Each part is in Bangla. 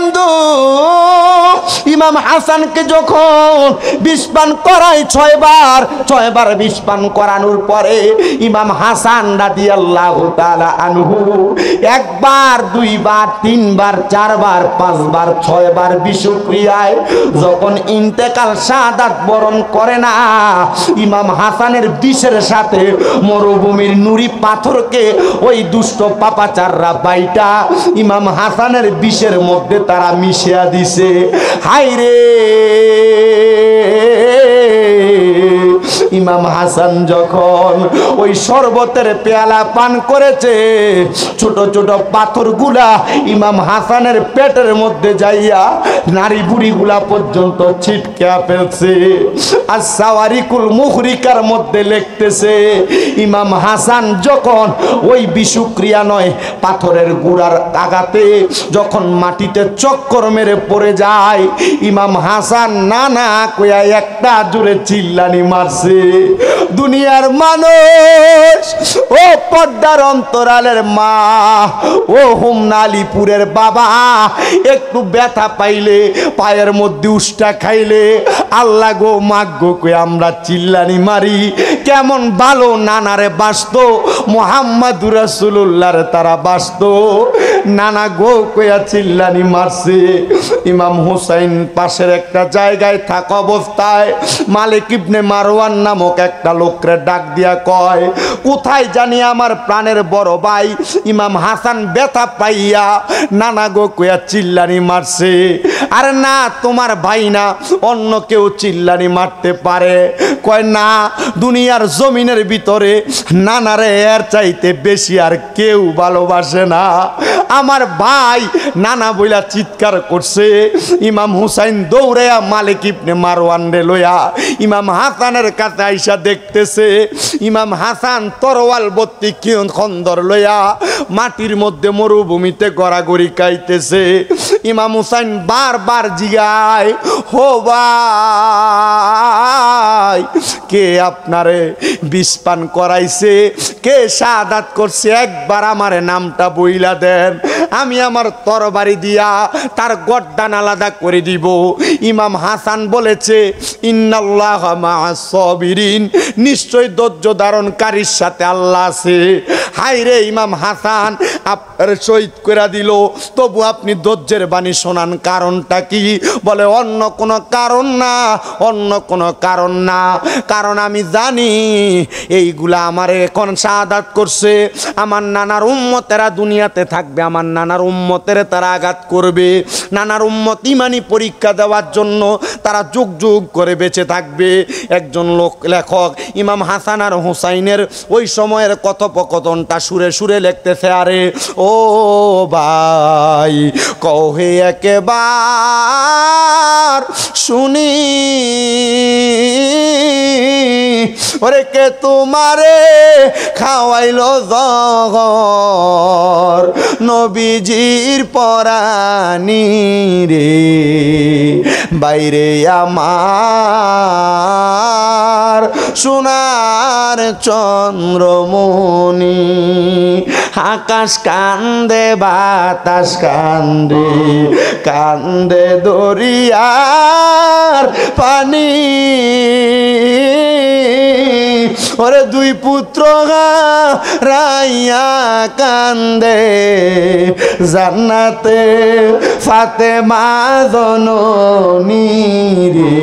বন্ধু ইমাম হাসানকে যখন বিষ পান করায় 6 বার বিষ পান করানোর পরে ইমাম হাসান রাদিয়াল্লাহু তাআলা আনহু 1 বার 2 বার 3 বার 4 বার 5 বার 6 বার বিষক্রিয়ায় যখন ইন্তেকাল শাহাদাত বরণ করে না, ইমাম হাসানের বিষের সাথে মরুভূমির নুরি পাথরকে ওই দুষ্ট পাপাচাররা বাইটা ইমাম হাসানের বিষের মধ্যে তারা মিশিয়ে দিছে। হায়রে ইমাম হাসান যখন ওই শরবতের পেয়ালা পান করেছে, ছোট ছোট পাথরগুলা ইমাম হাসানের পেটের মধ্যে যাইয়া নারী বুড়িগুলা পর্যন্ত ছিটকে ফেলছে। আর সাওয়ারিকুল মুহরিকার মধ্যে লিখতেছে ইমাম হাসান যখন ওই বিষক্রিয়া নয় পাথরের গুড়ার আঘাতে যখন মাটিতে চক্কর মেরে পড়ে যায়, ইমাম হাসান না না কইয়া একটা জোরে চিল্লানি মারছে। দুনিয়ার মানুষ, ও পর্দার অন্তরালের মা, ও হোমনা আলীপুরের বাবা, একটু ব্যথা পাইলে পায়ের মধ্যে উষ্টা খাইলে আল্লাহ গো মাগ গো কই আমরা চিল্লানি মারি। কেমন ভালো নানারে বাসতো, মুহাম্মাদুর রাসূলুল্লাহর তারা বাসতো, নানা গো কইয়া চিল্লানি মারছে। ইমাম হুসাইন পাশের একটা জায়গায় থাকা অবস্থায় মালিক ইবনে মারওয়ান নামক একটা লোকরে ডাক দিয়া কয়, কোথায় জানি আমার প্রাণের বড় ভাই ইমাম হাসান ব্যথা পাইয়া নানা গো কইয়া চিল্লানি মারছে। আরে না, তোমার ভাই না, অন্য কেউ চিল্লানি মারতে পারে। কয় না, দুনিয়ার জমিনের ভিতরে নানারে এর চাইতে বেশি আর কেউ ভালোবাসে না। আমার ভাই নানা বইলা চিৎকার করছে। ইমাম হুসাইন দৌড়াইয়া মালিক ইবনে মারওয়ান রে লইয়া ইমাম হাসানের কাছে আইসা দেখতেছে ইমাম হাসান তরোয়াল বত্তি খন্দর লইয়া মাটির মধ্যে মরুভূমিতে গড়াগড়ি খাইতেছে। ইমাম হুসাইন বারবার জিগায়, হো ভাই কে আপনারে বিষ পান করাইছে, কে শাহাদাত করছে, একবার আমারে নামটা বইলা দেন, আমি আমার তরবারি দিয়া তার গর্দান আলাদা করে দিব। ইমাম হাসান বলেছে, ইন্নাল্লাহা মা'আস সাবিরিন, নিশ্চয় ধৈর্য ধারণকারীর সাথে আল্লাহ আছে। হায় রে ইমাম হাসান আপনার শহীদ করে দিল, তবু আপনি ধৈর্যের বাণী শোনান, কারণটা কি? বলে অন্য কোনো কারণ না, অন্য কোনো কারণ না, কারণ আমি জানি এইগুলা আমার এখন শাহাদাত করছে, আমার নানার উম্মতেরা দুনিয়াতে থাকবে, আমার নানার উম্মতের তারা আঘাত করবে, নানার উম্মত ইমানি পরীক্ষা দেওয়ার জন্য তারা যুগ যুগ করে বেঁচে থাকবে। একজন লেখক ইমাম হাসান আর হুসাইনের ওই সময়ের কথোপকথনটা সুরে সুরে লিখতেছে, আরে ও ভাই কহে একেবার শুনি, ওরে কে তোমারে খাওয়াইলো জহর, নবীজির পরানি রে বাইরে আমার সোনার চন্দ্রমণি, আকাশ কান্দে বাতাস কান্দে, কান্দে দরিয়ার পানি, ওরে দুই পুত্র রাইয়া কান্দে জান্নাতে ফাতেমা জননী রে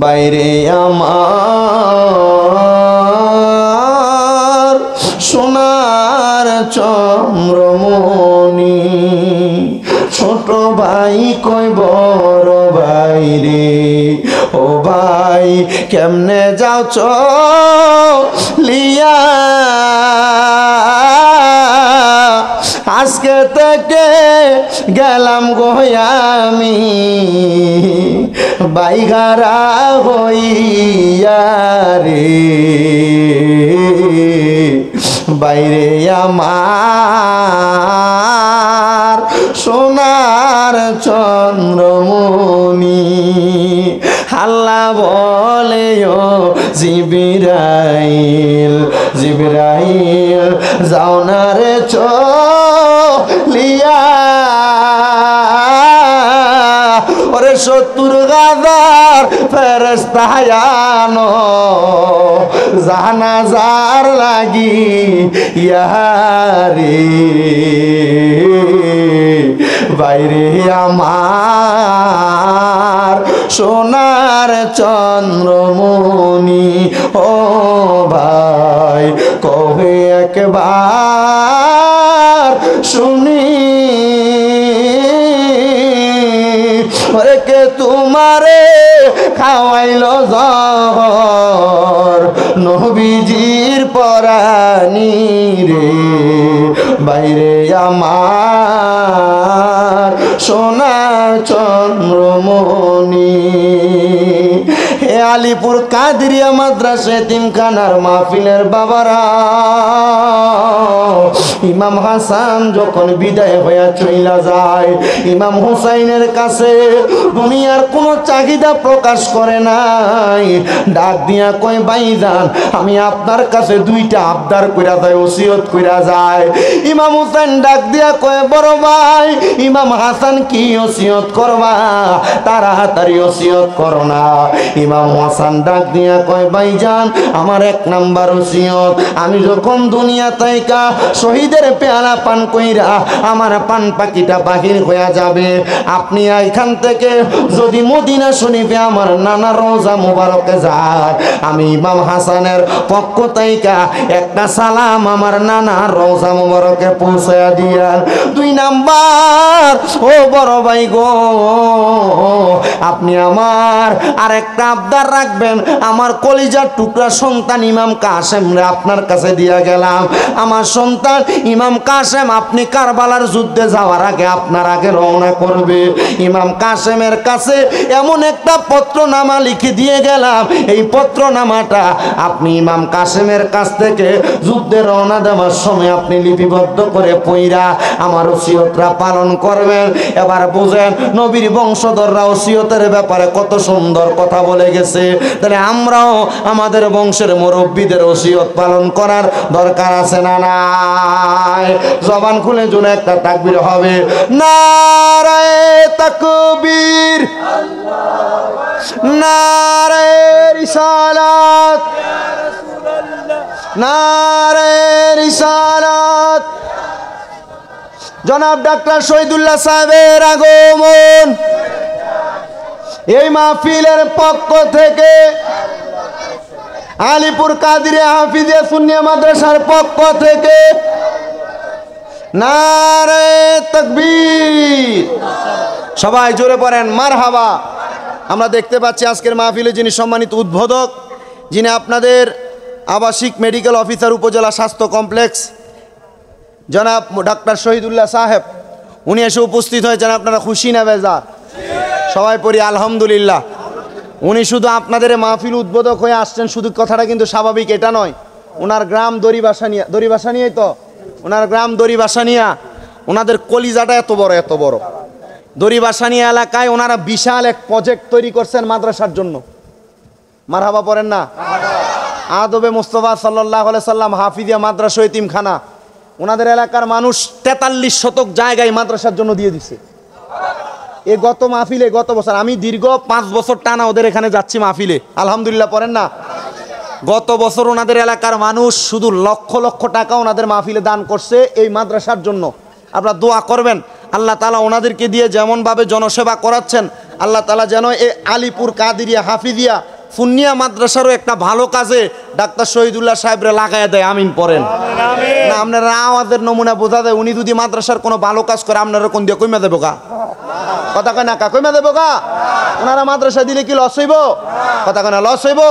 বাইরে আমার সোনার চন্দ্রমণি। ছোট ভাই কই বড় ভাই রে, ও ভাই কেমনে যাও চলিয়া, আজকে থেকে গেলাম গো আমি বাইগারা হইয়া রে, বাইরে আমার সোনার চন্দ্রমণি। আল্লাহ বলে ও জিবরাইল, জিবরাইল যাও না রে চলিয়া, 70,000 ফেরেশতা আনো জানাজার লাগি ইয়ারে বাইরে আমার সোনার চন্দ্রমণি ও ভাই কবে একবার শুনি কে তোমারে খাওয়াইলো জহর নবীজির পরানি রে বাইরে আমার সোনা চন্দ্রমণি হে আলিপুর কাদরিয়া মাদ্রাসা এতিমখানার মাহফিলের বাবারা ইমাম হাসান যখন বিদায় হইয়া চইলা যায় ইমাম হুসাইনের কাছে দুনিয়ার কোনো চাহিদা প্রকাশ করে নাই ডাক দিয়া কয় ভাইজান আমি আপনার কাছে দুইটা আবদার কইরা যায় ওসিয়ত কইরা যায় ইমাম হুসাইন ডাক দিয়া কয় বড় ভাই ইমাম হাসান কি ওসিয়ত করবা তাড়াতাড়ি ওসিয়ত করো না ইমাম হাসান ডাক দিয়া কয় ভাইজান আমার এক নাম্বার ওসিয়ত আমি যখন দুনিয়া তাইকা শহীদের পেয়ালা পান কইরা আমার পান পাখিটা বাহির হইয়া যাবে আপনি এখান থেকে যদি মদিনা শরীফে আমার নানা রোজা মুবারকে যায় আমি ইমাম হাসানের পক্ষ থেকে একটা সালাম আমার নানা রোজা মুবারকে পৌঁছায়া দিয়ার দুই নাম্বার ও বড় ভাই গো আপনি আমার আরেকটা আবদার রাখবেন আমার কলিজার টুকরা সন্তান ইমাম কাসেম রে আপনার কাছে দিয়া গেলাম আমার সন্তান ইমাম কাসেম আপনি কারবালার যুদ্ধে যাওয়ার আগে আপনার আগে রওনা করবে ইমাম কাসেমের কাছে এমন একটা পত্রনামা লিখে দিয়ে গেলাম এই পত্রনামাটা আপনি ইমাম কাসেমের কাছ থেকে যুদ্ধে রওনা দেওয়ার সময় আপনি লিপিবদ্ধ করে পইরা আমার ওসিয়তরা পালন করবেন এবার বুঝেন নবীর বংশধররা ওসিয়তের ব্যাপারে কত সুন্দর কথা বলে গেছে তাহলে আমরাও আমাদের বংশের মুরব্বীদের ওসিয়ত পালন করার দরকার আছে না নাই জবান খুলে জুনে একটা তাকবীর হবে নারায়ে তাকবীর নারায়ে রিসালাত নারায়ে রিসালাত জনাব ডাক্তার শহীদুল্লাহ সাহেবের আগমন এই মাহফিলের পক্ষ থেকে আলিপুর কাদিরিয়া হাফিজিয়া সুন্নিয়া মাদ্রাসার পক্ষ থেকে নারায়ে তাকবীর সবাই জোরে পড়েন মারহাবা আমরা দেখতে পাচ্ছি আজকের মাহফিলে যিনি সম্মানিত উদ্বোধক যিনি আপনাদের আবাসিক মেডিকেল অফিসার উপজেলা স্বাস্থ্য কমপ্লেক্স জনাব ডাক্তার শহীদুল্লাহ সাহেব উনি এসে উপস্থিত হয়েছেন আপনারা খুশি না বেজার সবাই পড়ি আলহামদুলিল্লাহ উনি শুধু আপনাদের মাহফিল উদ্বোধক হয়ে আসছেন শুধু কথাটা কিন্তু স্বাভাবিক এটা নয় ওনার গ্রাম দড়িবাসানিয়াই তো ওনার গ্রাম দড়িবাসানিয়া ওনাদের কলিজাটা এত বড় দড়িবাসানিয়া এলাকায় ওনারা বিশাল এক প্রজেক্ট তৈরি করছেন মাদ্রাসার জন্য মারহাবা পড়েন না আদবে মুস্তাফা সাল্লাল্লাহু আলাইহি সাল্লাম হাফিজিয়া মাদ্রাসা এতিমখানা ওনাদের এলাকার মানুষ 43 শতক জায়গায় মাদ্রাসার জন্য দিয়ে দিছে এই গত মাহফিলে গত বছর আমি দীর্ঘ 5 বছর টানা ওদের এখানে যাচ্ছি মাহফিলে আলহামদুলিল্লাহ পড়েন না গত বছর ওনাদের এলাকার মানুষ শুধু লক্ষ লক্ষ টাকা ওনাদের মাহফিলে দান করছে এই মাদ্রাসার জন্য আপনারা দোয়া করবেন আল্লাহ তাআলা ওনাদেরকে দিয়ে যেমনভাবে জনসেবা করাচ্ছেন আল্লাহ তাআলা যেন এই আলিপুর কাদিরিয়া হাফিজিয়া সুন্নিয়া মাদ্রাসারও একটা ভালো কাজে ডাক্তার শহীদুল্লাহ সাহেবরে লাগাইয়া দেয় আমিন পড়েন না আপনারা আওয়াজের নমুনা বোঝা যায় উনি যদি মাদ্রাসার কোনো ভালো কাজ করে আপনারা কোন দিয়ে কইমা দেবো কা কথা কয় না কা কইমা দেবো কা ওনারা মাদ্রাসা দিলে কি লস হইব কথা কয় না লস হইব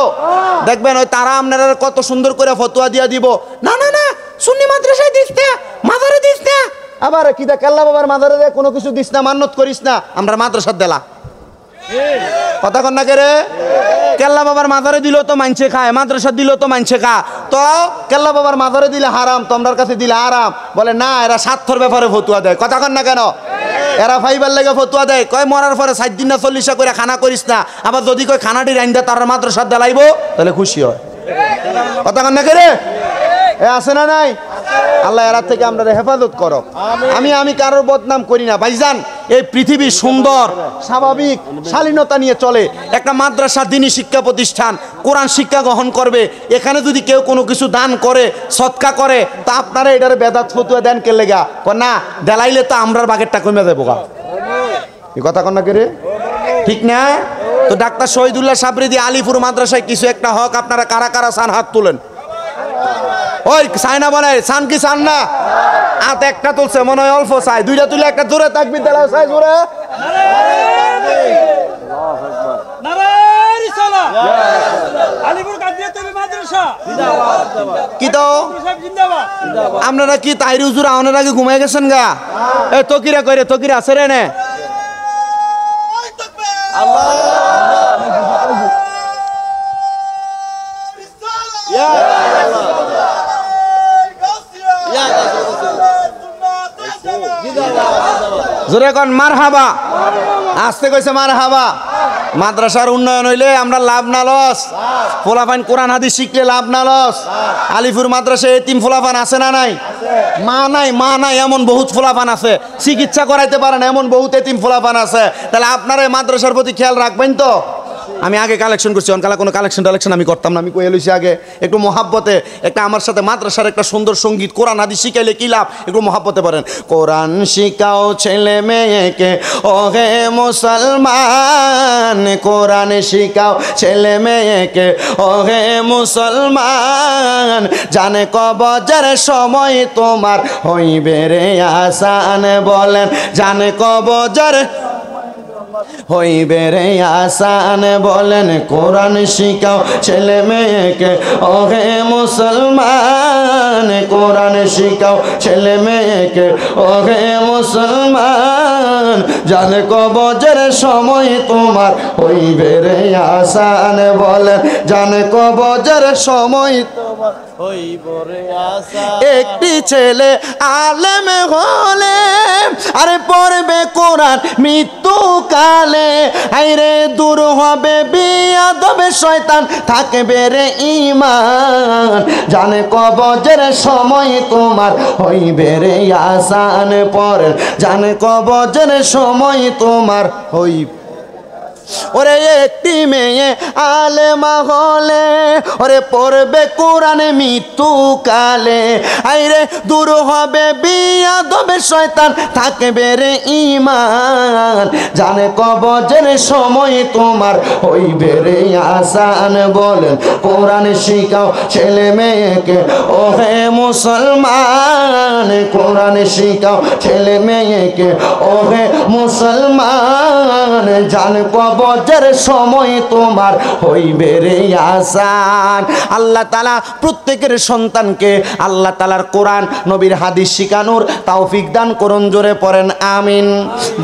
দেখবেন ওই তারা আপনারা কত সুন্দর করে ফতোয়া দিয়া দিব না না না সুন্নি মাদ্রাসায় দিস না মাদারে দিস না আবার কি দা কেল্লা বাবার মাদারে দে কোনো কিছু দিস না মান্নত করিস না আমরা মাদ্রাসার দেলা কথা কন না কে রে কেল্লা বাবার মাজারে দিলেও তো মানছে খায় মাদ্রাসা দিলেও তো মানছে খা তো কেল্লা বাবার মাজারে দিলে হারাম তোমরার কাছে দিলে আরাম বলে না এরা স্বার্থর ব্যাপারে ফতুয়া দেয় কথা কন না কেন এরা ফাইবার লেগে ফতুয়া দেয় কয় মরার পরে 7 দিন না 40 করে খানা করিস না আবার যদি কয় খানাটি রাইন্দা তার মাদ্রাসা দেলাইবো তাহলে খুশি হয় কথা কন না কে রে এ আছে না নাই আল্লাহ এরা থেকে আমরা হেফাজত করো। আমি কারোর বদনাম করি না ভাইজান। এই পৃথিবী সুন্দর, স্বাভাবিক, শালীনতা নিয়ে চলে। একটা মাদ্রাসা, দ্বীনি শিক্ষা প্রতিষ্ঠান, কোরআন শিক্ষা গ্রহণ করবে। এখানে যদি কেউ কোনো কিছু দান করে, সৎকা করে, তা আপনারা এটার বেদাত ফতুয়া দেন কে লেগা? না, দেলাইলে তো আমরার বাগেরটা কমে যাবো গা। এই কথা কন্যা কে রে? ঠিক না? তো ডাক্তার শহীদুল্লাহ সাবরিদি আলিপুর মাদ্রাসায় কিছু একটা হক আপনারা কারা কারা চান হাত তুলেন। ওই চাই না বলে, চান কি চান না? হাত একটা তুলছে, মনে হয় অল্প চাই। দুইটা তুলে একটা জোরে তাকবীর দেওয়া চাই, জোরে। কি তো আপনারা কি তাইরি হুজুর আওয়ানোর আগে ঘুমাই গেছেন গা? এ তকিরা কইরে, তকিরা আছে রে নে। জোরে কোন মারহাবা, আসতে কইছে মারহাবা। মাদ্রাসার উন্নয়ন হইলে আমরা লাভ না লস? ফোলাফান কোরআন হাদিস শিখলে লাভ না লস? আলিপুর মাদ্রাসায় এতিম ফোলাফান আছে না নাই? মা নাই এমন বহুত ফোলাফান আছে, চিকিৎসা করাইতে পারেন এমন বহুত এতিম ফোলাফান আছে। তাহলে আপনারা এই মাদ্রাসার প্রতি খেয়াল রাখবেন তো? আমি আগে কালেকশন করছি, অনকালা কোনো কালেকশন আমি করতাম না। আমি কয়ে লইছি আগে একটু মহাব্বতে, একটা আমার সাথে মাদ্রাসার একটা সুন্দর সঙ্গীত, কোরআন হাদিস শিখাইলে কি লাভ, একটু মহাব্বতে পারেন। কোরআন শিখাও ছেলে মেয়েকে ওহে মুসলমান, কোরআন শিখাও ছেলে মেয়েকে ওহে মুসলমান, জানে কবজের সময় তোমার হইবে রে আসান, বলেন জানে কবজের হইবে রে আসান, বলেন কোরআন শিখাও ছেলে মেয়েকে ওহে মুসলমান, কোরআন শিখাও ছেলে মেয়েকে ওহে মুসলমান, জানে কবজের সময় তোমার হইবে রে আসান, বলেন জানে কবজের সময় তোমার হইবে রে আসান। একটি ছেলে আলেম হলে আরে পড়বে কোরআন মৃত্যুকালে, আইরে দূর হবে বিয়াদবে শয়তান, থাকবে রে ঈমান, জানে কবজের সময় তোমার হইবে রে আসান, পড়েন জানে কবজের সময় তোমার হইবে। ওরে একটি মেয়ে আলেমা হলে ওরে পড়বে কোরআনে মৃত্যুকালে, আইরে দূর হবে বিয়াদবে শয়তান, থাকবে রে ঈমান, জানে কবজের সময় তোমার হইবে রে আসান, বলেন কোরআন শিখাও ছেলে মেয়েকে ওহে মুসলমান, কোরআন শিখাও ছেলে মেয়েকে ওহে মুসলমান, জানে কবজের সময় তোমার হইবে রে আসান। আল্লাহ তাআলা প্রত্যেকের সন্তানকে আল্লাহ তাআলার কোরআন নবীর হাদিস শিখানোর তৌফিক দান করুন, জোরে পড়েন আমিন।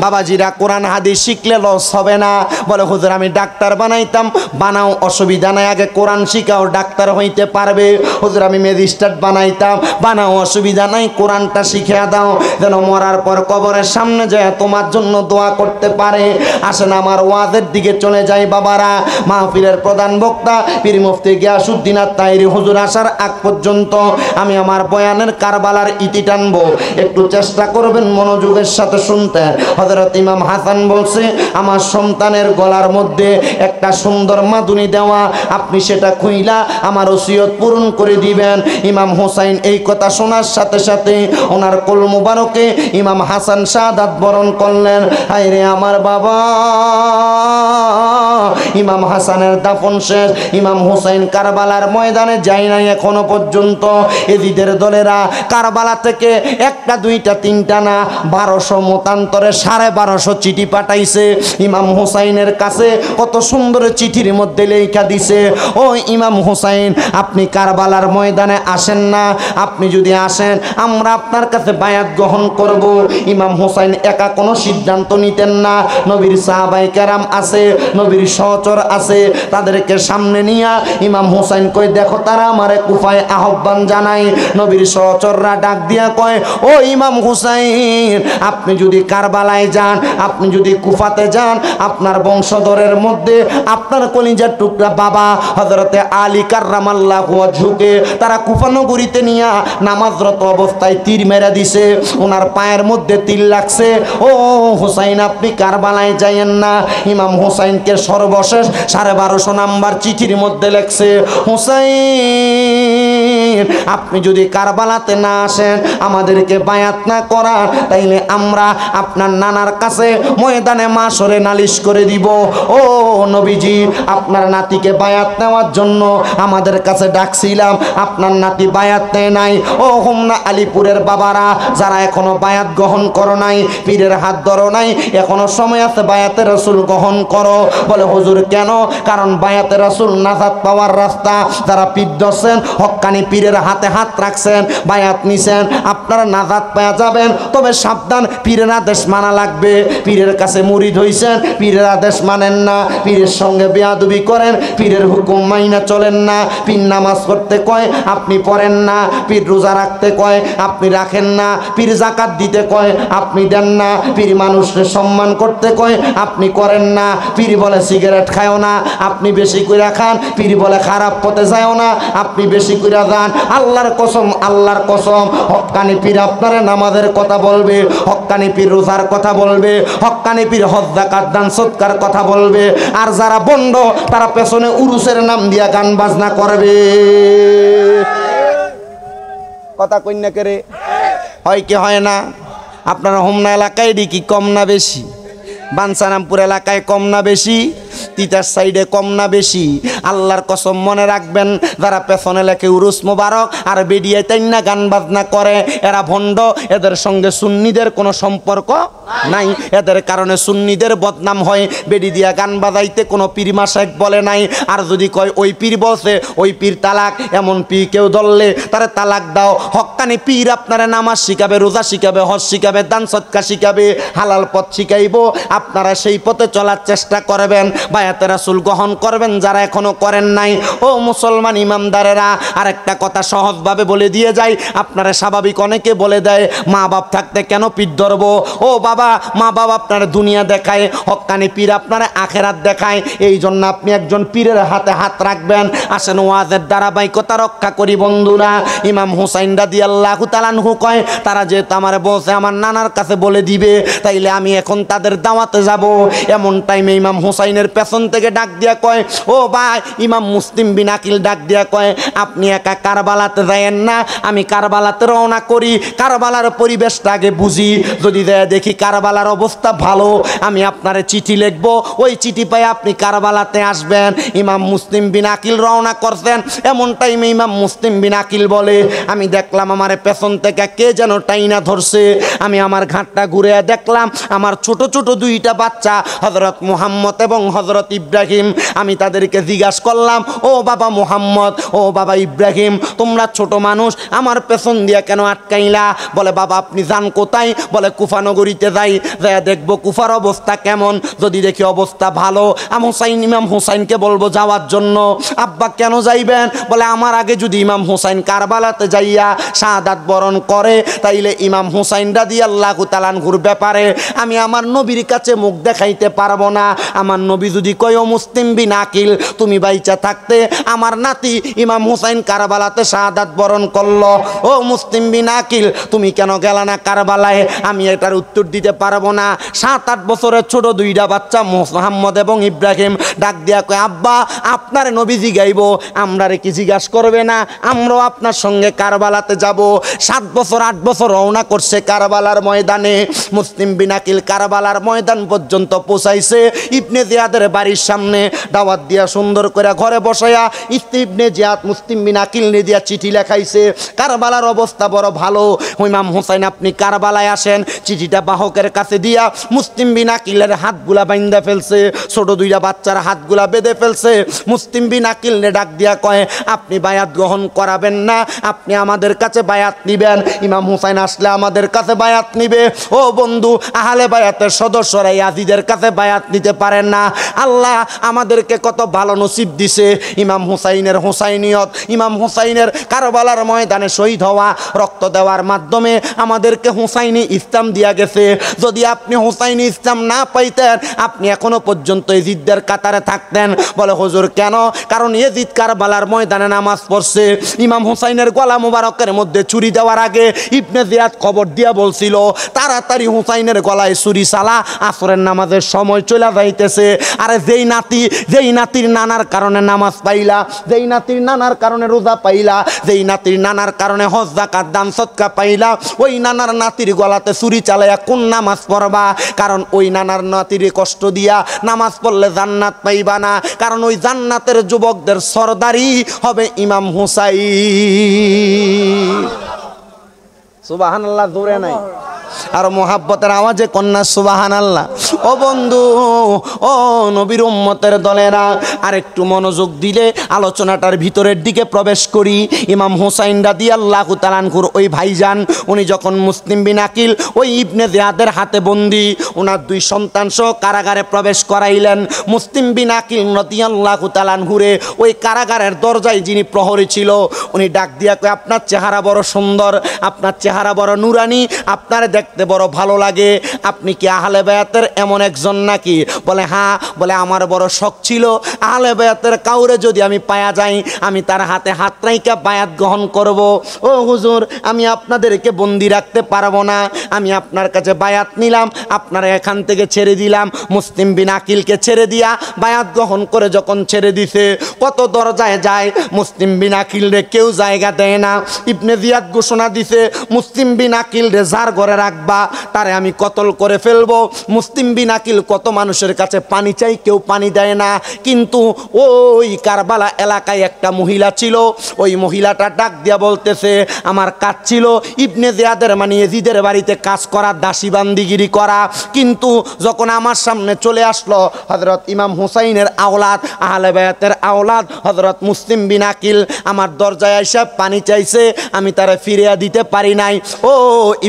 বাবাজিরা কোরআন হাদিস শিখলে লস হবে না। বলে হুজুর আমি ডাক্তার বানাইতাম, বানাও অসুবিধা নাই, আগে কোরআন শিখাও ডাক্তার হইতে পারবে। হুজুর আমি ম্যাজিস্ট্রেট বানাইতাম, বানাও অসুবিধা নাই, কোরআনটা শিখিয়ে দাও, যেন মরার পর কবরের সামনে যায় তোমার জন্য দোয়া করতে পারে। আসেন আমার ওয়াজের দিকে চলে যাই বাবারা। মাহফিলের প্রধান বক্তা পীর মুফতি গিয়াসউদ্দিন আত-তাহিরি হুজুর আসার আগ পর্যন্ত আমি আমার বয়ানের কারবালার ইতি টানবো, একটু চেষ্টা করবেন মনোযোগের সাথে শুনতে। হযরত ইমাম হাসান বলছে আমার সন্তানের গলার মধ্যে একটা সুন্দর মাদুনি দেওয়া, আপনি সেটা খুইলা আমার ওসিয়ত পূরণ করে দিবেন। ইমাম হুসাইন এই কথা শোনার সাথে সাথে ওনার কোল মুবারকে ইমাম হাসান শাহাদাত বরণ করলেন। হায়রে আমার বাবা, ইমাম হাসানের দাফন শেষ, ইমাম হুসাইন কারবালার ময়দানে যায় নাই এখনো পর্যন্ত। এজিদের দলেরা কারবালা থেকে একটা দুইটা তিনটা না 1200 মতান্তরে 1250 চিঠি পাঠাইছে ইমাম হুসাইনের কাছে। কত সুন্দর চিঠির মধ্যে লেখা দিছে, ও ইমাম হুসাইন আপনি কারবালার ময়দানে আসেন না, আপনি যদি আসেন আমরা আপনার কাছে বায়াত গ্রহণ করব। ইমাম হুসাইন একা কোনো সিদ্ধান্ত নিতেন না, নবীর সাহাবায়ে কেরাম আছে, নবীর সহচর আছে তাদেরকে সামনে নিয়া ইমাম হুসাইন কই দেখো তারা আমারে কুফায় আহ্বান জানায়। নবীর সহচররা ডাক দিয়া কয় ও ইমাম হুসাইন আপনি যদি কারবালায় যান, আপনি যদি কুফাতে যান, আপনার বংশধরের মধ্যে আপনার কলিজার টুকরা বাবা হযরতে আলী কাররামাল্লাহু ওয়াজহুকে তারা কুফা নগরীতে নিয়া নামাজরত অবস্থায় তীর মেরে দিছে, ওনার পায়ের মধ্যে তীর লাগছে। ও হুসাইন আপনি কারবালায় যাইয়েন না। ইমাম হুসাইনকে সর্বশেষ 1250 নাম্বার চিঠির মধ্যে লেখছে হুসাইন আপনি যদি কারবালাতে না আসেন, আমাদেরকে বায়াত না করান, তাইলে আমরা আপনার নানার কাছে ময়দানে মাশরে নালিশ করে দিব। ও নবীজি আপনার নাতিকে বায়াত নেওয়ার জন্য আমাদের কাছে ডাকছিলাম, আপনার নাতি বায়াত নেয় নাই। ও হোমনা আলীপুরের বাবারা যারা এখনো বায়াত গ্রহণ করো নাই, পীরের হাত ধরো নাই, এখনো সময় আছে বায়াতে রাসূল গ্রহণ করো। বলে হুজুর কেন? কারণ বায়াতে রাসূল নাজাত পাওয়ার রাস্তা। যারা পীর ধরছেন, হক্কানি পীরের হাতে হাত রাখছেন, বায়াত নিছেন, আপনারা নাজাত পেয়ে যাবেন। তবে সাবধান, পীরের আদেশ মানা লাগবে। পীরের কাছে মুরিদ হইছেন, পীরের আদেশ মানেন না, পীরের সঙ্গে বেয়াদবি করেন, পীরের হুকুম মাইনা চলেন না। পীর নামাজ পড়তে কয় আপনি পড়েন না, পীর রোজা রাখতে কয় আপনি রাখেন না, পীর যাকাত দিতে কয় আপনি দেন না, পীর মানুষকে সম্মান করতে কয় আপনি করেন না, পীর বলে সিগারেট খায়ও না আপনি বেশি কইরা খান, পীর বলে খারাপ পথে যায়ও না আপনি বেশি কইরা যান। আল্লাহর কসম, আল্লাহর কসম, হক্কানি পীর আপনারে নামাজের কথা বলবে, হক্কানি পীর রোজার কথা বলবে, হক্কানি পীর হজ যাকাত দান সদকার কথা বলবে। আর যারা বন্ড তারা পেছনে উরুসের নাম দিয়া গান বাজনা করবে। কথা কইনা করে হয় কি হয় না? আপনার হোমনা এলাকায় কি কম না বেশি? বাঞ্ছারামপুর এলাকায় কম না বেশি? তিতার সাইডে কম না বেশি? আল্লাহর কসম মনে রাখবেন, যারা পেছনে লেখে উরুস মোবারক আর বেডিয়ায় তাইন্না গান বাজনা করে, এরা ভণ্ড। এদের সঙ্গে সুন্নিদের কোনো সম্পর্ক নাই, এদের কারণে সুন্নিদের বদনাম হয়। বেডি দিয়া গান বাজাইতে কোনো পীর মাশায়েখ বলে নাই। আর যদি কয় ওই পীর বলছে, ওই পীর তালাক, এমন পীর কেউ ধরলে তারে তালাক দাও। হক্কানি পীর আপনারা নামাজ শিখাবে, রোজা শিখাবে, হজ শিখাবে, দান সদকা শিখাবে, হালাল পথ শিখাইব। আপনারা সেই পথে চলার চেষ্টা করবেন, বায়াতে রাসূল গ্রহণ করবেন যারা এখনো করেন নাই। ও মুসলমান ইমামদারেরা, আরেকটা কথা সহজভাবে বলে দিয়ে যাই। আপনারা স্বাভাবিক অনেকে বলে দেয় মা বাপ থাকতে কেন পীর ধরবো? ও বাবা, মা বাপ আপনারা দুনিয়া দেখায়, হক্কানি পীর আপনারা আখেরাত দেখায়। এই জন্য আপনি একজন পীরের হাতে হাত রাখবেন। আসেন ওয়াজের ধারাবাহিকতা রক্ষা করি বন্ধুরা। ইমাম হুসাইন রাদিয়াল্লাহু তাআলা আনহু কয় তারা যেহেতু আমার বলছে আমার নানার কাছে বলে দিবে, তাইলে আমি এখন তাদের দাওয়াতে যাব। এমন টাইমে ইমাম হুসাইনের পেছন থেকে ডাক দিয়া কয় ও ভাই, ইমাম মুসলিম বিন আকিল ডাক দিয়া কয় আপনি একা কারবালাতে যায়েন না, আমি কারবালাতে রওনা করি। কারবালার পরিবেশটা আগে বুঝি, যদি দেখি কারবালার অবস্থা ভালো, আমি আপনারে চিঠি লিখবো, ওই চিঠি পাই আপনি কারবালাতে আসবেন। ইমাম মুসলিম বিন আকিল রওনা করছেন। এমন টাইমে ইমাম মুসলিম বিন আকিল বলে আমি দেখলাম আমার পেছন থেকে কে যেন টাইনা ধরছে। আমি আমার ঘাটটা ঘুরে দেখলাম আমার ছোট ছোট দুইটা বাচ্চা, হযরত মুহাম্মদ এবং হযরত ইব্রাহিম। আমি তাদেরকে জিজ্ঞাসা করলাম ও বাবা মুহাম্মদ, ও বাবা ইব্রাহিম, তোমরা ছোট মানুষ আমার পেছন দিয়া কেন আটকাইলা? বলে বাবা আপনি যান কোথায়? বলে কুফা নগরীতে যাই, যাই দেখবো কুফার অবস্থা কেমন। যদি দেখি অবস্থা ভালো, ইমাম হুসাইনকে বলবো যাওয়ার জন্য। আব্বা কেন যাইবেন? বলে আমার আগে যদি ইমাম হুসাইন কারবালাতে যাইয়া শাহাদাত বরণ করে, তাইলে ইমাম হুসাইন রাদিয়াল্লাহু তাআলা আনহুর ব্যাপারে আমি আমার নবীর কাছে মুখ দেখাইতে পারবো না। আমার নবী যদি কয় ও মুসলিম বিন আকিল তুমি বাইচা থাকতে আমার নাতি ইমাম হুসাইন কারবালাতে শাহাদাত বরণ করলো, ও মুসলিম বিন আকিল তুমি কেন গেলা না কারবালায়? আমি এটার উত্তর দিতে পারবো না। 7-8 বছরের ছোট দুইটা বাচ্চা মুহাম্মদ এবং ইব্রাহিম ডাক দিয়া কয় আব্বা আপনার নবী জিগাইব, আমরারে কি জিজ্ঞাসা করবে না? আমরাও আপনার সঙ্গে কারবালাতে যাব। 7 বছর 8 বছর রওনা করছে কারবালার ময়দানে। মুসলিম বিন আকিল কারবালার ময়দান পর্যন্ত পৌঁছাইছে। ইবনে জিয়াদের বাড়ির সামনে দাওয়াত দিয়া সুন্দর করে ঘরে বসাইয়া ইবনে জিয়াদ মুসলিম বিন আকিল নে দিয়া চিঠি লেখাইছে। কারবালার অবস্থা বড় ভালো, ইমাম হুসাইন আপনি কারবালায় আসেন। চিঠিটা বাহকের কাছে দিয়া মুসলিম বিন আকিলের হাতগুলা বাইন্ধা ফেলছে, ছোট দুইটা বাচ্চার হাতগুলা বেঁধে ফেলছে। মুসলিম বিন আকিল নে ডাক দিয়া কয় আপনি বায়াত গ্রহণ করাবেন না, আপনি আমাদের কাছে বায়াত নিবেন। ইমাম হুসাইন আসলে আমাদের কাছে বায়াত নিবে। ও বন্ধু, আহলে বায়াতের সদস্যরা ইয়াজিদের কাছে বায়াত নিতে পারেন না। আল্লাহ আমাদেরকে কত ভালো নসিব দিছে। ইমাম হুসাইনের হুসাইনিয়ত, ইমাম হুসাইনের কারবালার ময়দানে শহীদ হওয়া, রক্ত দেওয়ার মাধ্যমে আমাদেরকে হুসাইনি ইসলাম দিয়া গেছে। যদি আপনি হুসাইনি ইসলাম না পাইতেন, আপনি এখনো পর্যন্ত ইজিদদের কাতারে থাকতেন। বলে হুজুর কেন? কারণ ইজিদ কারবালার ময়দানে নামাজ পড়ছে। ইমাম হুসাইনের গলা মুবারকের মধ্যে ছুরি দেওয়ার আগে ইবনে জিয়াদ খবর দিয়া বলছিল, তাড়াতাড়ি হুসাইনের গলায় ছুরি চালা, আসরের নামাজের সময় চলে যাইতেছে। আরে যেই নাতির নানার কারণে নামাজ পাইলা, যেই নাতির নানার কারণে রোজা পাইলা, যেই নাতির নানার কারণে হজ যাকাত দান সদকা পাইলা, ওই নানার নাতির গলাতে ছুরি চালাইয়া কোন নামাজ পড়বা? কারণ ওই নানার নাতির কষ্ট দিয়া নামাজ পড়লে জান্নাত পাইবা না। কারণ ওই জান্নাতের যুবকদের সরদারি হবে ইমাম হুসাইন। সুবহানাল্লাহ জোরে নাই আর মোহাব্বতের আওয়াজে কন্যা সুবহানাল্লাহ। ও বন্ধু, ও নবীর উম্মতের দলেরা, আর একটু মনোযোগ দিলে আলোচনাটার ভিতরের দিকে প্রবেশ করি। ইমাম হুসাইন রাদিয়াল্লাহু তাআলা আনহুর ওই ভাইজান, উনি যখন মুসলিম বিন আকিল ওই ইবনে জিয়াদের হাতে বন্দী, ওনার দুই সন্তান সহ কারাগারে প্রবেশ করাইলেন। মুসলিম বিন আকিল রাদিয়াল্লাহু তাআলা আনহুরে ওই কারাগারের দরজায় যিনি প্রহরী ছিল, উনি ডাক দিয়া কয়, আপনার চেহারা বড় সুন্দর, আপনার চেহারা বড় নুরানি, আপনার দেখতে বড় ভালো লাগে, আপনি কি আহলে বায়াতের এমন একজন নাকি? বলে হ্যাঁ। বলে আমার বড় শখ ছিল আহলে বায়াতের কাউরে যদি আমি পায়া যাই, আমি তার হাতে হাত রাইকা বায়াত গ্রহণ করব। ও হুজুর, আমি আপনাদেরকে বন্দি রাখতে পারবো না, আমি আপনার কাছে বায়াত নিলাম, আপনারা এখান থেকে ছেড়ে দিলাম। মুসলিম বিন আকিলকে ছেড়ে দিয়া বায়াত গ্রহণ করে যখন ছেড়ে দিছে, কত দরজায় যায়, মুসলিম বিন আকিল রে কেউ জায়গা দেয় না। ইবনে জিয়াদ ঘোষণা দিছে, মুসলিম বিন আকিল রে যার ঘরে রাখবা তারে আমি কতল করে ফেলবো। মুসলিম বিন আকিল কত মানুষের কাছে পানি চাই, কেউ পানি দেয় না। কিন্তু ওই কারবালা এলাকায় একটা মহিলা ছিল, ওই মহিলাটা ডাক দিয়া বলতেছে, আমার কাজ ছিল ইবনে জিয়াদের মানে ইয়াজিদের বাড়িতে কাজ করা, দাসী বান্দিগিরি করা। কিন্তু যখন আমার সামনে চলে আসলো হযরত ইমাম হুসাইনের আওলাদ, আহলে বায়াতের আওলাদ হযরত মুসলিম বিন আকিল, আমার দরজায় আইসা পানি চাইছে, আমি তারে ফিরিয়ে দিতে পারি নাই। ও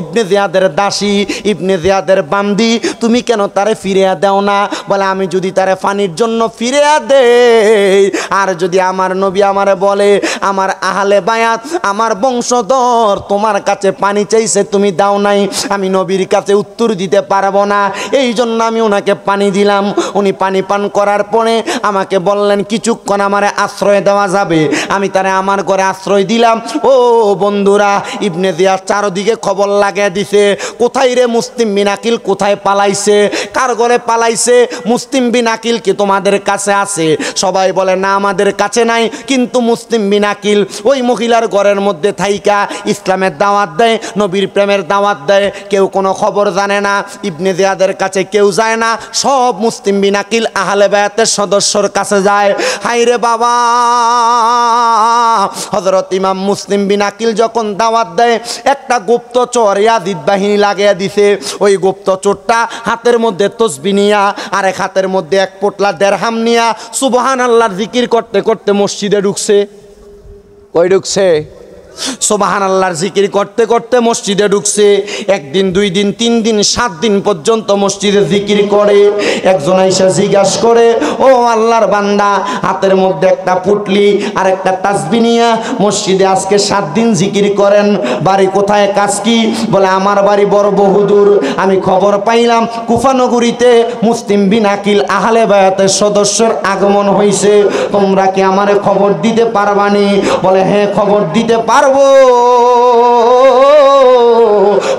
ইবনে জিয়াদের দাসী, ইবনে জিয়াদের বান্দি, তুমি কেন তারে ফিরিয়ে দাও না? বলে আমি যদি তারে পানির জন্য ফিরিয়ে দেই, আর যদি আমার নবী আমারে বলে আমার আহলে বায়াত, আমার বংশধর তোমার কাছে পানি চাইছে, তুমি দাও নাই, আমি নবীর কাছে উত্তর দিতে পারবো না। এই জন্য আমি ওনাকে পানি দিলাম। উনি পানি পান করার পরে আমাকে বললেন কিছুক্ষণ আমারে আশ্রয় দেওয়া যাবে। আমি তারে আমার ঘরে আশ্রয় দিলাম। ও বন্ধুরা, ইবনে জিয়াদ চারদিকে খবর লাগিয়ে দিছে, কোথায় রে মুসলিম বিন আকিল, কোথায় পালাইছে, কার ঘরে পালাইছে? মুসলিম বিন আকিল কি তোমাদের কাছে আছে? সবাই বলে না, আমাদের কাছে নাই। কিন্তু মুসলিম বিন আকিল ওই মহিলার ঘরের মধ্যে থাইকা ইসলামের দাওয়াত দেয়, নবীর প্রেমের দাওয়াত দেয়, কেউ কোনো খবর জানে না। ইবনে জিয়াদের কাছে কেউ যায় না, সব মুসলিম বিন আকিল আহলে বায়াতের সদস্যর কাছে যায়। হাইরে বাবা, হযরত ইমাম মুসলিম বিন আকিল যখন দাওয়াত দেয়, একটা গুপ্তচর ইয়াজিদ বাহিনী লাগিয়ে দিছে। ওই গুপ্তচরটা হাতের মধ্যে তসবিহ নিয়া, আর এক হাতের মধ্যে এক পোটলা দেরহাম নিয়া সুবহানাল্লাহর জিকির করতে করতে মসজিদে ঢুকছে। কই ঢুকছে? সুবহানাল্লাহর জিকির করতে করতে মসজিদে ঢুকছে। একদিন, দুই দিন, তিন দিন, 7 দিন পর্যন্ত মসজিদে জিকির করে। একজন আইসা জিজ্ঞাসা করে, ও আল্লাহর বান্দা, হাতের মধ্যে একটা পুটলি আর একটা তাসবিহ নিয়া মসজিদে আজকে 7 দিন জিকির করেন, বাড়ি কোথায়, কাজ কি? বলে আমার বাড়ি বড় বহুদূর, আমি খবর পাইলাম কুফা নগরীতে মুসলিম বিন আকিল আহলে বায়াতের সদস্যের আগমন হয়েছে, তোমরা কি আমারে খবর দিতে পারবানি? বলে হ্যাঁ, খবর দিতে পারবো,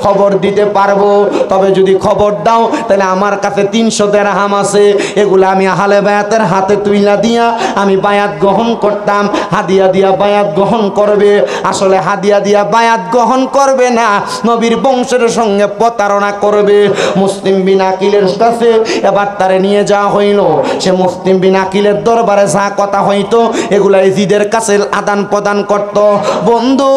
খবর দিতে পারবো। তবে যদি খবর দাও তাহলে আমার কাছে 300 দিরহাম আছে, এগুলো আমি আহলে বায়াতের হাতে তুইলা দিয়া আমি বায়াত গ্রহণ করতাম। হাদিয়া দিয়া বায়াত গ্রহণ করবে। আসলে হাদিয়া দিয়া বায়াত গ্রহণ করবে না, নবীর বংশের সঙ্গে প্রতারণা করবে। মুসলিম বিন আকিলের কাছে এবার তারে নিয়ে যাওয়া হইল। সে মুসলিম বিন আকিলের দরবারে যা কথা হইতো এগুলা ইয়াজিদের কাছে আদান প্রদান করত। বন্ধু,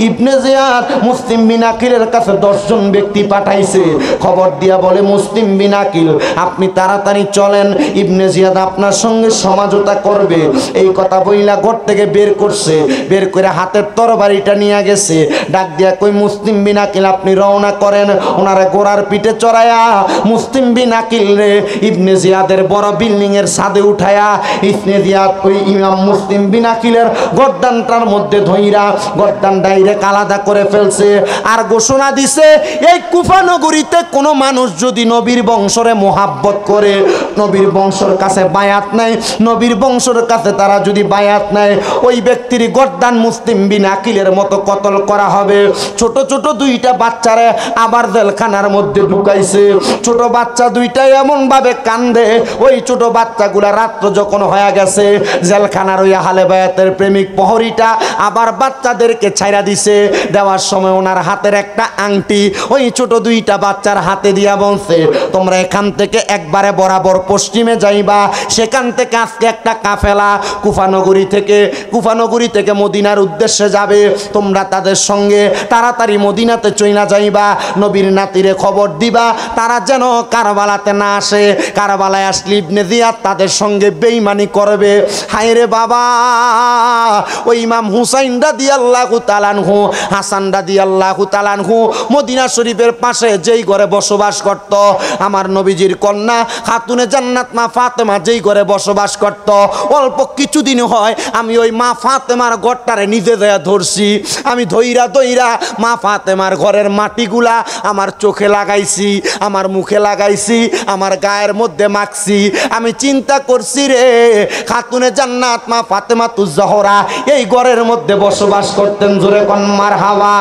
ইবনে জিয়াদ মুসলিম বিন আকিলের কাছে 10 জন ব্যক্তি পাঠাইছে, খবর দিয়া বলে মুসলিম বিন আকিল আপনি তাড়াতাড়ি চলেন, ইবনে জিয়াদ আপনার সঙ্গে সমঝোতা করবে। এই কথা বইলা ঘর থেকে বের করছে, বের করে হাতের তরবারিটা নিয়ে গেছে, ডাক দিয়া কই মুসলিম বিন আকিল আপনি রওনা করেন। ওনারা ঘোড়ার পিঠে চড়ায়া মুসলিম বিন আকিল রে ইবনে জিয়াদের বড় বিল্ডিং এর ছাদে উঠায়া ইবনে জিয়াদ ওই ইমাম মুসলিম বিন আকিলের গর্দানটার মধ্যে ধইরা গর্দান ডাইরেক্ট আলাদা করে ফেলছে। আর ঘোষণা দিছে এই কুফা নগরীতে কোনো মানুষ যদি নবীর বংশরে মোহাব্বত করে, নবীর বংশের কাছে বায়াত নাই, নবীর বংশের কাছে তারা যদি বায়াত নাই, ওই ব্যক্তির গর্দান মুসলিম বিন আকিলের মতো কতল করা হবে। ছোট ছোট দুইটা বাচ্চারে আবার জেলখানার মধ্যে ঢুকাইছে। ছোট বাচ্চা দুইটা এমন ভাবে কান্দে, ওই ছোট বাচ্চাগুলা রাত্র যখন হয়ে গেছে জেলখানার ওই আহলে বায়াতের প্রেমিক প্রহরীটা আবার বাচ্চাদেরকে ছাইরা দিছে। দেওয়ার সময় ওনার হাতের একটা আংটি ওই ছোট দুইটা বাচ্চার হাতে দিয়া বলছে তোমরা এখান থেকে একবারে বরাবর পশ্চিমে যাইবা, সেখান থেকে আজকে একটা কাফেলা কুফানগরী থেকে মদিনার উদ্দেশ্যে যাবে, তোমরা তাদের সঙ্গে তাড়াতাড়ি মদিনাতে চইলা যাইবা, নবীর নাতিরে খবর দিবা তারা যেন কারবালাতে না আসে, কারবালায় আসলে ইবনে জিয়াদ তাদের সঙ্গে বেঈমানি করবে। হায় রে বাবা, ওই ইমাম হুসাইন রাদিয়াল্লাহু তাআলা আনহু, হাসান রাদিয়াল্লাহু তাআলা আনহু মদিনা শরীফের পাশে যেই ঘরে বসবাস করত, আমার নবীজির কন্যা খাতুনে জান্নাত মা ফাতেমা যেই ঘরে বসবাস করত, অল্প কিছুদিন হয় আমি ওই মা ফাতেমার ঘরটারে নিজে দেয়া ধরছি। আমি ধইরা মা ফাতেমার ঘরের মাটিগুলা আমার চোখে লাগাইছি, আমার মুখে লাগাইছি, আমার গায়ের মধ্যে মাখছি। আমি চিন্তা করছি রে খাতুনে জান্নাত মা ফাতেমা তুজ জহরা এই ঘরের মধ্যে বসবাস করতেন। জোরে কোন মারহাবা।